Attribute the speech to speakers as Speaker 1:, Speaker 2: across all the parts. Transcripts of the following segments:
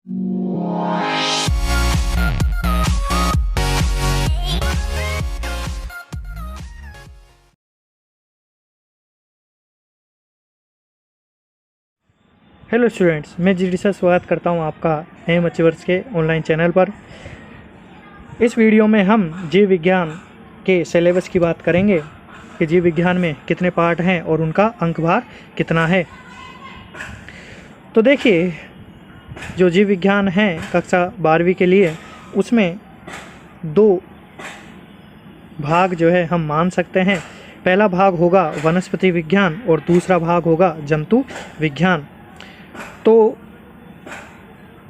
Speaker 1: Hello students, मैं GD sir स्वागत करता हूं आपका एम अचीवर्स के ऑनलाइन चैनल पर। इस वीडियो में हम जीव विज्ञान के सिलेबस की बात करेंगे कि जीव विज्ञान में कितने पार्ट हैं और उनका अंकभार कितना है। तो देखिए, जो जीव विज्ञान है कक्षा 12वीं के लिए, उसमें 2 भाग जो है हम मान सकते हैं। पहला भाग होगा वनस्पति विज्ञान और दूसरा भाग होगा जंतु विज्ञान। तो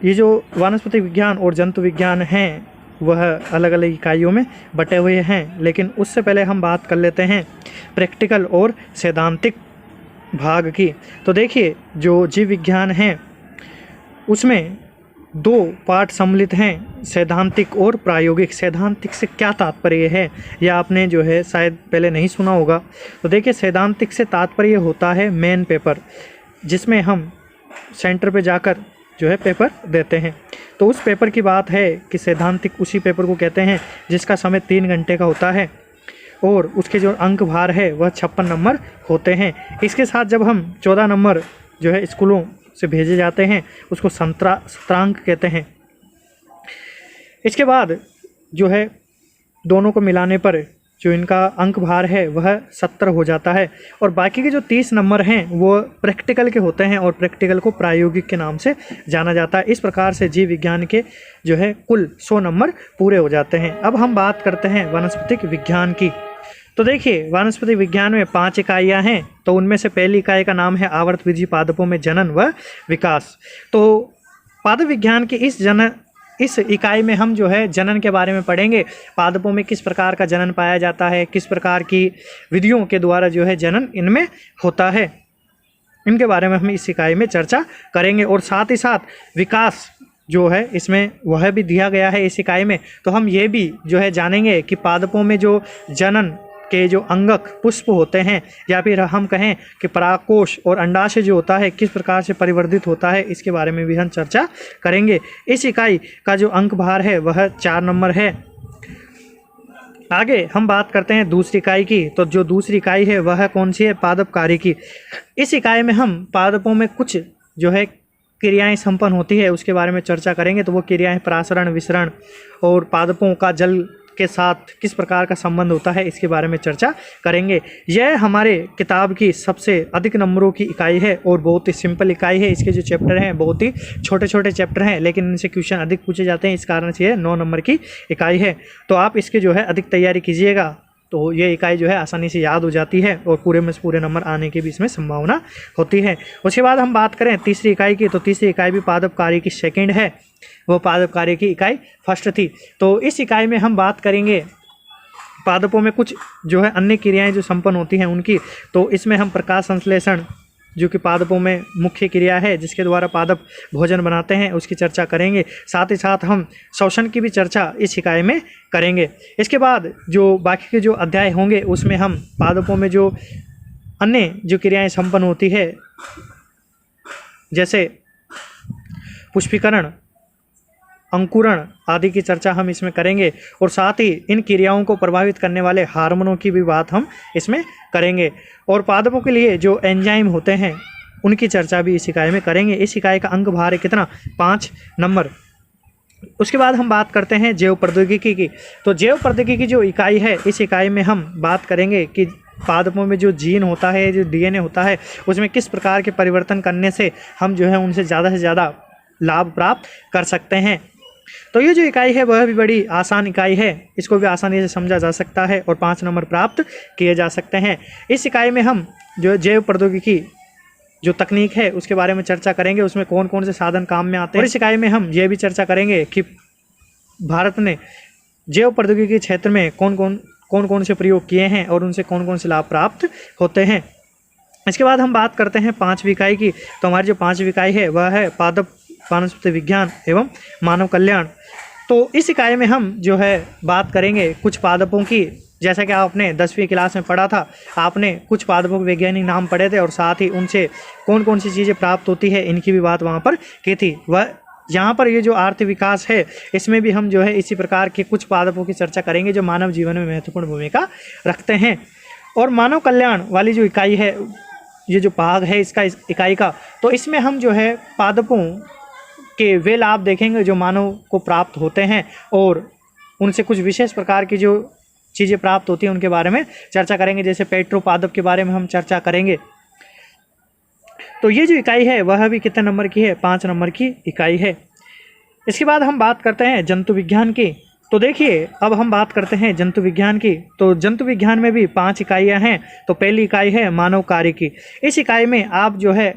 Speaker 1: ये जो वनस्पति विज्ञान और जंतु विज्ञान हैं वह अलग अलग इकाइयों में बटे हुए हैं, लेकिन उससे पहले हम बात कर लेते हैं प्रैक्टिकल और सैद्धांतिक भाग की। तो देखिए, जो जीव विज्ञान है उसमें 2 पार्ट सम्मिलित हैं, सैद्धांतिक और प्रायोगिक। सैद्धांतिक से क्या तात्पर्य है, यह आपने जो है शायद पहले नहीं सुना होगा। तो देखिए, सैद्धांतिक से तात्पर्य होता है मेन पेपर, जिसमें हम सेंटर पे जाकर जो है पेपर देते हैं। तो उस पेपर की बात है कि सैद्धांतिक उसी पेपर को कहते हैं जिसका समय 3 घंटे का होता है और उसके जो अंक भार है वह 56 नंबर होते हैं। इसके साथ जब हम 14 नंबर जो है स्कूलों से भेजे जाते हैं उसको सत्रांक कहते हैं। इसके बाद जो है दोनों को मिलाने पर जो इनका अंक भार है वह 70 हो जाता है और बाकी के जो 30 नंबर हैं वो प्रैक्टिकल के होते हैं और प्रैक्टिकल को प्रायोगिक के नाम से जाना जाता है। इस प्रकार से जीव विज्ञान के जो है कुल 100 नंबर पूरे हो जाते हैं। अब हम बात करते हैं वनस्पतिक विज्ञान की। तो देखिए, वनस्पति विज्ञान में 5 इकाइयाँ हैं। तो उनमें से पहली इकाई का नाम है आवर्त विधि पादपों में जनन व विकास। तो पादप विज्ञान की इस इकाई में हम जो है जनन के बारे में पढ़ेंगे। पादपों में किस प्रकार का जनन पाया जाता है, किस प्रकार की विधियों के द्वारा जो है जनन इनमें होता है, इनके बारे में हम इस इकाई में चर्चा करेंगे। और साथ ही साथ विकास जो है इसमें वह भी दिया गया है इस इकाई में। तो हम ये भी जो है जानेंगे कि पादपों में जो जनन के जो अंगक पुष्प होते हैं या फिर हम कहें कि परागकोश और अंडाशय जो होता है किस प्रकार से परिवर्धित होता है, इसके बारे में भी हम चर्चा करेंगे। इस इकाई का जो अंक भार है वह 4 नंबर है। आगे हम बात करते हैं दूसरी इकाई की। तो जो दूसरी इकाई है वह कौन सी है? पादप कार्य की। इस इकाई में हम पादपों में कुछ जो है क्रियाएं संपन्न होती है उसके बारे में चर्चा करेंगे। तो वो क्रियाएं परासरण, विसरण और पादपों का जल के साथ किस प्रकार का संबंध होता है, इसके बारे में चर्चा करेंगे। यह हमारे किताब की सबसे अधिक नंबरों की इकाई है और बहुत ही सिंपल इकाई है। इसके जो चैप्टर हैं बहुत ही छोटे छोटे चैप्टर हैं, लेकिन इनसे क्वेश्चन अधिक पूछे जाते हैं, इस कारण से यह 9 नंबर की इकाई है। तो आप इसके जो है अधिक तैयारी कीजिएगा तो ये इकाई जो है आसानी से याद हो जाती है और पूरे में से पूरे नंबर आने की भी इसमें संभावना होती है। उसके बाद हम बात करें तीसरी इकाई की। तो तीसरी इकाई भी पादप कार्य की सेकेंड है, वो पादप कार्य की इकाई फर्स्ट थी। तो इस इकाई में हम बात करेंगे पादपों में कुछ जो है अन्य क्रियाएं जो संपन्न होती हैं उनकी। तो इसमें हम प्रकाश संश्लेषण जो कि पादपों में मुख्य क्रिया है जिसके द्वारा पादप भोजन बनाते हैं उसकी चर्चा करेंगे। साथ ही साथ हम श्वसन की भी चर्चा इस इकाई में करेंगे। इसके बाद जो बाकी के जो अध्याय होंगे उसमें हम पादपों में जो अन्य जो क्रियाएं संपन्न होती है जैसे पुष्पीकरण, अंकुरण आदि की चर्चा हम इसमें करेंगे और साथ ही इन क्रियाओं को प्रभावित करने वाले हार्मोनों की भी बात हम इसमें करेंगे। और पादपों के लिए जो एंजाइम होते हैं उनकी चर्चा भी इस इकाई में करेंगे। इस इकाई का अंक भार है कितना? 5 नंबर। उसके बाद हम बात करते हैं जैव प्रौद्योगिकी की। तो जैव प्रौद्योगिकी जो इकाई है, इस इकाई में हम बात करेंगे कि पादपों में जो जीन होता है, जो डीएनए होता है, उसमें किस प्रकार के परिवर्तन करने से हम जो है उनसे ज़्यादा से ज़्यादा लाभ प्राप्त कर सकते हैं। तो ये जो इकाई है वह भी बड़ी आसान इकाई है, इसको भी आसानी से समझा जा सकता है और 5 नंबर प्राप्त किए जा सकते हैं। इस इकाई में हम जो जैव प्रौद्योगिकी जो तकनीक है उसके बारे में चर्चा करेंगे, उसमें कौन कौन से साधन काम में आते हैं। और इस इकाई में हम ये भी चर्चा करेंगे कि भारत ने जैव प्रौद्योगिकी क्षेत्र में कौन कौन से प्रयोग किए हैं और उनसे कौन कौन से लाभ प्राप्त होते हैं। इसके बाद हम बात करते हैं 5वीं इकाई की। तो हमारी जो 5वीं इकाई है वह है पादप वनस्पति विज्ञान एवं मानव कल्याण। तो इस इकाई में हम जो है बात करेंगे कुछ पादपों की। जैसा कि आपने 10वीं क्लास में पढ़ा था, आपने कुछ पादपों के वैज्ञानिक नाम पढ़े थे और साथ ही उनसे कौन कौन सी चीज़ें प्राप्त होती है इनकी भी बात वहाँ पर की थी। वह यहाँ पर ये जो अर्थ विकास है इसमें भी हम जो है इसी प्रकार के कुछ पादपों की चर्चा करेंगे जो मानव जीवन में महत्वपूर्ण भूमिका रखते हैं। और मानव कल्याण वाली जो इकाई है, ये जो भाग है इसका इकाई का, तो इसमें हम जो है पादपों के वे लाभ देखेंगे जो मानव को प्राप्त होते हैं और उनसे कुछ विशेष प्रकार की जो चीज़ें प्राप्त होती हैं उनके बारे में चर्चा करेंगे। जैसे पेट्रोपादप के बारे में हम चर्चा करेंगे। तो ये जो इकाई है वह भी कितने नंबर की है? 5 नंबर की इकाई है। इसके बाद हम बात करते हैं जंतु विज्ञान की। तो देखिए अब हम बात करते हैं जंतु विज्ञान की। तो जंतु विज्ञान में भी 5 इकाइयाँ हैं। तो पहली इकाई है मानव कार्य की। इस इकाई में आप जो है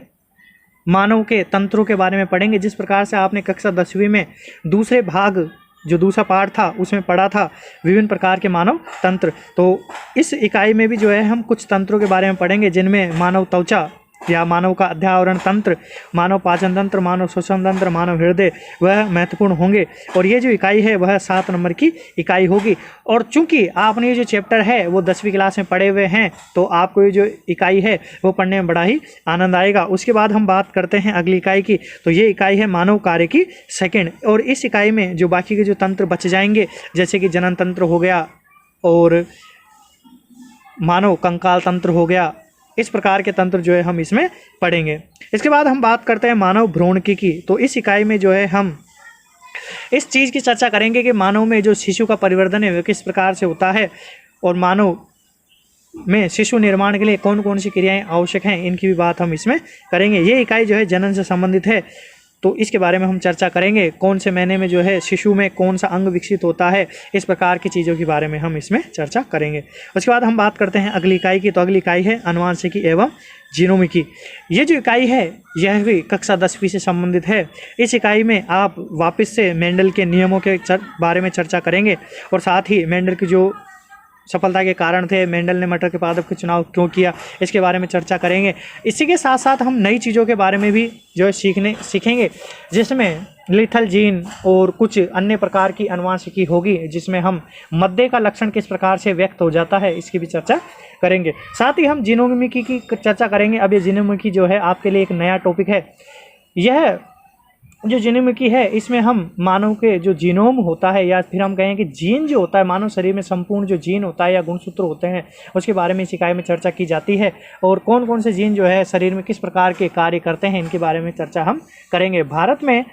Speaker 1: मानव के तंत्रों के बारे में पढ़ेंगे। जिस प्रकार से आपने कक्षा 10वीं में दूसरे भाग जो दूसरा पार्ट था उसमें पढ़ा था विभिन्न प्रकार के मानव तंत्र, तो इस इकाई में भी जो है हम कुछ तंत्रों के बारे में पढ़ेंगे जिनमें मानव त्वचा या मानव का अध्यावरण तंत्र, मानव पाचन तंत्र, मानव श्वसन तंत्र, मानव हृदय वह महत्वपूर्ण होंगे। और ये जो इकाई है वह 7 नंबर की इकाई होगी। और चूंकि आपने ये जो चैप्टर है वो 10वीं क्लास में पढ़े हुए हैं तो आपको ये जो इकाई है वो पढ़ने में बड़ा ही आनंद आएगा। उसके बाद हम बात करते हैं अगली इकाई की। तो ये इकाई है मानव कार्य की सेकेंड। और इस इकाई में जो बाकी के जो तंत्र बच जाएंगे जैसे कि जनन तंत्र हो गया और मानव कंकाल तंत्र हो गया, इस प्रकार के तंत्र जो है हम इसमें पढ़ेंगे। इसके बाद हम बात करते हैं मानव भ्रूणकी की। तो इस इकाई में जो है हम इस चीज़ की चर्चा करेंगे कि मानव में जो शिशु का परिवर्धन है वह किस प्रकार से होता है और मानव में शिशु निर्माण के लिए कौन कौन सी क्रियाएं आवश्यक हैं, इनकी भी बात हम इसमें करेंगे। ये इकाई जो है जनन से संबंधित है तो इसके बारे में हम चर्चा करेंगे। कौन से महीने में जो है शिशु में कौन सा अंग विकसित होता है, इस प्रकार की चीज़ों के बारे में हम इसमें चर्चा करेंगे। उसके बाद हम बात करते हैं अगली इकाई की। तो अगली इकाई है अनुवांशिकी एवं जीनोमिकी। ये जो इकाई है यह भी कक्षा 10वीं से संबंधित है। इस इकाई में आप वापस से मेंडल के नियमों के बारे में चर्चा करेंगे और साथ ही मेंडल की जो सफलता के कारण थे, मेंडल ने मटर के पादप का चुनाव क्यों किया, इसके बारे में चर्चा करेंगे। इसी के साथ साथ हम नई चीज़ों के बारे में भी जो है सीखेंगे जिसमें लिथल जीन और कुछ अन्य प्रकार की अनुवांशिकी होगी जिसमें हम मद्दे का लक्षण किस प्रकार से व्यक्त हो जाता है इसकी भी चर्चा करेंगे। साथ ही हम जीनोमिकी की चर्चा करेंगे। अब ये जीनोमिकी जो है आपके लिए एक नया टॉपिक है। यह जो जीनोमिकी है इसमें हम मानव के जो जीनोम होता है या फिर हम कहें कि जीन जो होता है, मानव शरीर में संपूर्ण जो जीन होता है या गुणसूत्र होते हैं उसके बारे में इस इकाई में चर्चा की जाती है और कौन कौन से जीन जो है शरीर में किस प्रकार के कार्य करते हैं इनके बारे में चर्चा हम करेंगे। भारत में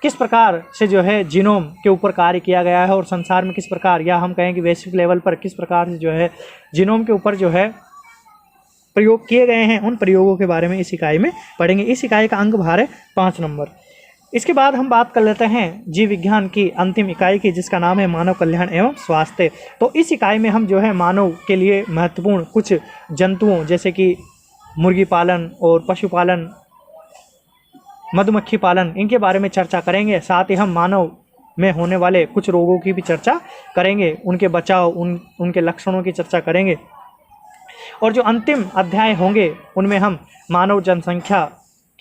Speaker 1: किस प्रकार से जो है जीनोम के ऊपर कार्य किया गया है और संसार में किस प्रकार या हम कहें कि वैश्विक लेवल पर किस प्रकार से जो है जीनोम के ऊपर जो है प्रयोग किए गए हैं, उन प्रयोगों के बारे में इस इकाई में पढ़ेंगे। इस इकाई का अंक भार है 5 नंबर। इसके बाद हम बात कर लेते हैं जीव विज्ञान की अंतिम इकाई की जिसका नाम है मानव कल्याण एवं स्वास्थ्य। तो इस इकाई में हम जो है मानव के लिए महत्वपूर्ण कुछ जंतुओं जैसे कि मुर्गी पालन और पशुपालन, मधुमक्खी पालन, इनके बारे में चर्चा करेंगे। साथ ही हम मानव में होने वाले कुछ रोगों की भी चर्चा करेंगे, उनके बचाव, उनके लक्षणों की चर्चा करेंगे। और जो अंतिम अध्याय होंगे उनमें हम मानव जनसंख्या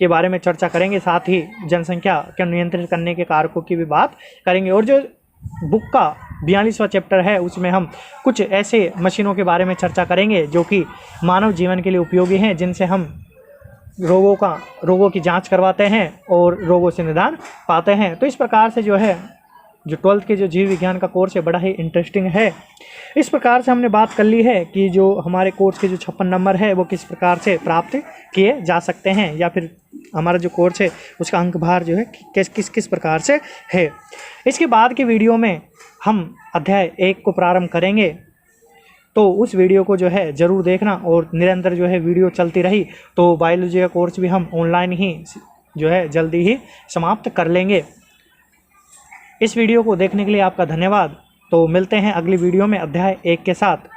Speaker 1: के बारे में चर्चा करेंगे, साथ ही जनसंख्या को नियंत्रित करने के कारकों की भी बात करेंगे। और जो बुक का 42वां चैप्टर है उसमें हम कुछ ऐसे मशीनों के बारे में चर्चा करेंगे जो कि मानव जीवन के लिए उपयोगी हैं, जिनसे हम रोगों की जांच करवाते हैं और रोगों से निदान पाते हैं। तो इस प्रकार से जो है जो 12th के जो जीव विज्ञान का कोर्स है बड़ा ही इंटरेस्टिंग है। इस प्रकार से हमने बात कर ली है कि जो हमारे कोर्स के जो 56 नंबर है वो किस प्रकार से प्राप्त किए जा सकते हैं या फिर हमारा जो कोर्स है उसका अंक भार जो है किस प्रकार से है। इसके बाद के वीडियो में हम अध्याय 1 को प्रारंभ करेंगे, तो उस वीडियो को जो है ज़रूर देखना और निरंतर जो है वीडियो चलती रही तो बायोलॉजी का कोर्स भी हम ऑनलाइन ही जो है जल्दी ही समाप्त कर लेंगे। इस वीडियो को देखने के लिए आपका धन्यवाद। तो मिलते हैं अगली वीडियो में अध्याय 1 के साथ।